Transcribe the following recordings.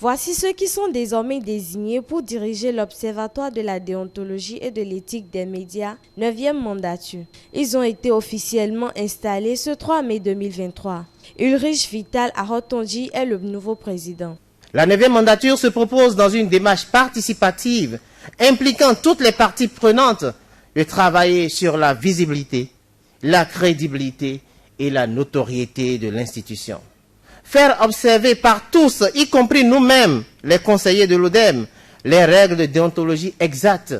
Voici ceux qui sont désormais désignés pour diriger l'Observatoire de la déontologie et de l'éthique des médias, 9e mandature. Ils ont été officiellement installés ce 3 mai 2023. Ulrich Vital Arotonji est le nouveau président. La 9e mandature se propose dans une démarche participative impliquant toutes les parties prenantes de travailler sur la visibilité, la crédibilité et la notoriété de l'institution. Faire observer par tous, y compris nous-mêmes, les conseillers de l'ODEM, les règles de déontologie exactes,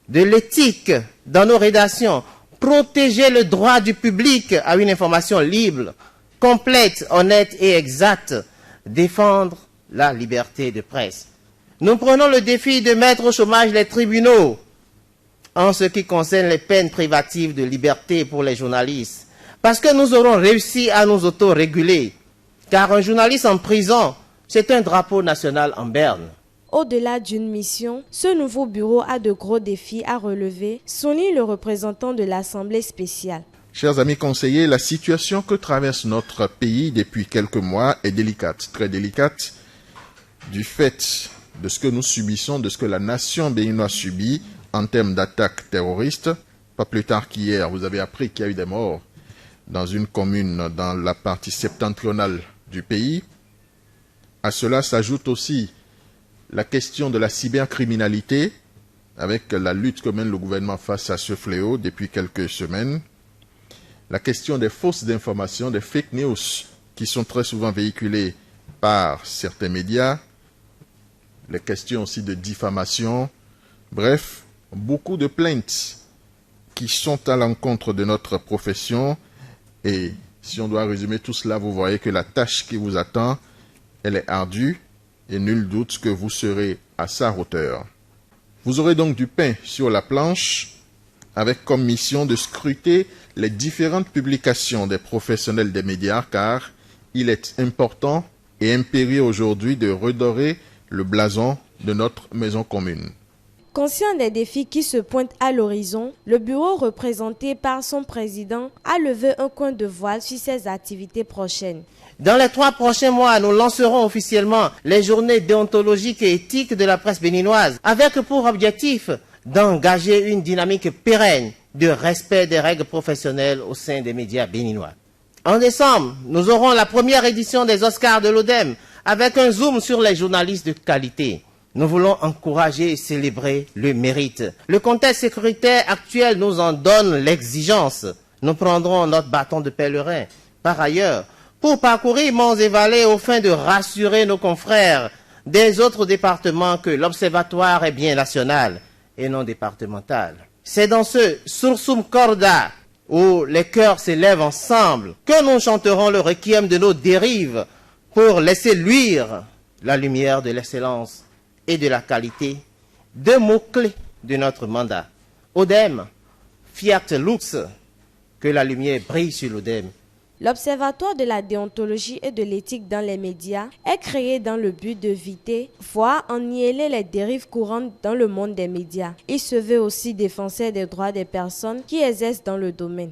de l'éthique dans nos rédactions, protéger le droit du public à une information libre, complète, honnête et exacte, défendre la liberté de presse. Nous prenons le défi de mettre au chômage les tribunaux en ce qui concerne les peines privatives de liberté pour les journalistes, parce que nous aurons réussi à nous auto-réguler. Car un journaliste en prison, c'est un drapeau national en berne. Au-delà d'une mission, ce nouveau bureau a de gros défis à relever, souligne le représentant de l'Assemblée spéciale. Chers amis conseillers, la situation que traverse notre pays depuis quelques mois est délicate, très délicate, du fait de ce que nous subissons, de ce que la nation béninoise subit en termes d'attaques terroristes. Pas plus tard qu'hier, vous avez appris qu'il y a eu des morts dans une commune dans la partie septentrionale du pays. À cela s'ajoute aussi la question de la cybercriminalité, avec la lutte que mène le gouvernement face à ce fléau depuis quelques semaines. La question des fausses informations, des fake news, qui sont très souvent véhiculées par certains médias. Les questions aussi de diffamation. Bref, beaucoup de plaintes qui sont à l'encontre de notre profession. Et si on doit résumer tout cela, vous voyez que la tâche qui vous attend, elle est ardue et nul doute que vous serez à sa hauteur. Vous aurez donc du pain sur la planche avec comme mission de scruter les différentes publications des professionnels des médias car il est important et impérieux aujourd'hui de redorer le blason de notre maison commune. Conscient des défis qui se pointent à l'horizon, le bureau représenté par son président a levé un coin de voile sur ses activités prochaines. Dans les 3 prochains mois, nous lancerons officiellement les journées déontologiques et éthiques de la presse béninoise, avec pour objectif d'engager une dynamique pérenne de respect des règles professionnelles au sein des médias béninois. En décembre, nous aurons la première édition des Oscars de l'ODEM, avec un zoom sur les journalistes de qualité. Nous voulons encourager et célébrer le mérite. Le contexte sécuritaire actuel nous en donne l'exigence. Nous prendrons notre bâton de pèlerin. Par ailleurs, pour parcourir monts et vallées aux fins de rassurer nos confrères des autres départements que l'Observatoire est bien national et non départemental. C'est dans ce Sursum Corda où les cœurs s'élèvent ensemble que nous chanterons le requiem de nos dérives pour laisser luire la lumière de l'excellence et de la qualité, 2 mots-clés de notre mandat. ODEM, Fiat Lux, que la lumière brille sur l'ODEM. L'Observatoire de la déontologie et de l'éthique dans les médias est créé dans le but d'éviter, voire annihiler les dérives courantes dans le monde des médias. Il se veut aussi défenseur des droits des personnes qui exercent dans le domaine.